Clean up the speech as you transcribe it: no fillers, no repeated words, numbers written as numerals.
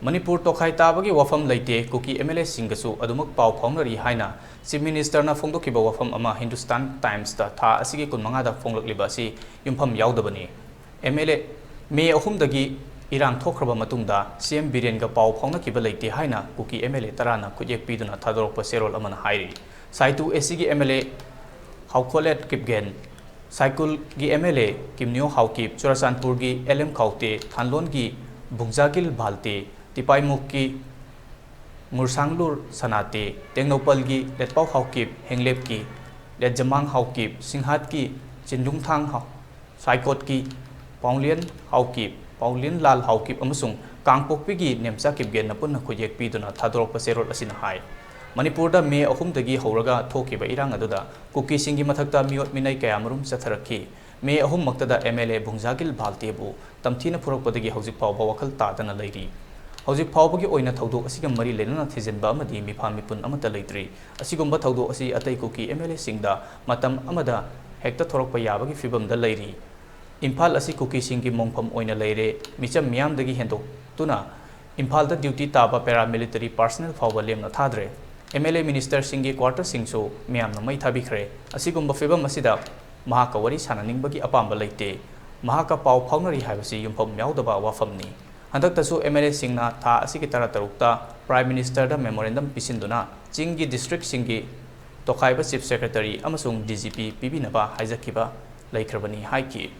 Manipur tokhai tabagi wafam leite kuki MLA singasu adumak pau phaunari haina Chief Minister na phongdokhiba wafam ama Hindustan Times da tha asigi kunmanga da phonglakliba asi yumpham yaudabani MLA me ahumdagi irang thokraba matungda CM Biren ga pau phaunakhiba leite haina kuki MLA tarana kujek piduna thadorokpa serol amana hairi saitu asigi MLA haukolet kipgen cycle gi MLA kimnyo haukip Churachandpur gi LM Khaute Thanlon gi Bungjagil Bhalte Tipaimuk ki Mursanglur Sanate Tengnopal gi Letpau Haukip Henglep ki Letjamang Haukip Singhat ki Chindungthang Saikot ki Paulien Haukip Paulien Lal Haukip amasung Kangpokpi gi Nemsa kipgen napun khujek piduna thadorokpa serol asina hai Manipur da me ahumdagi horaga thokiba irang aduda kuki singi mathakta miot minai kayamarum chatharakhi me ahum maktada MLA Bungjagil Bhalte bu tamthina phurakpadagi hojik pawba wakal tadana leiri hojik pawbagi oina thaudok asiga mari lenana thijenba amadi mipha mipun amata leitri asigumba thaudok asi atai kuki MLA singda matam amada hekta thorokpa yabagi fibam da leiri Imphal asi kuki singi mongpham oina leire micham miyam dagi hendok tuna Imphal da duty taba paramilitary personnel fawba lemna thadre MLA Minister Singi Quarter Singso Miam na may thabikhre asigumba fibam asida mahaka wari sananingbagi apamba leite mahaka pau phaunari haibasi yumpham yaudaba wafamni handaktasu MLA Singna tha asigi taratarukta Prime Minister da memorandum pisinduna Chingi District Singi Tokhaiba Chief Secretary amasung DGP pibinaba haijakhiba laikhrabani haiki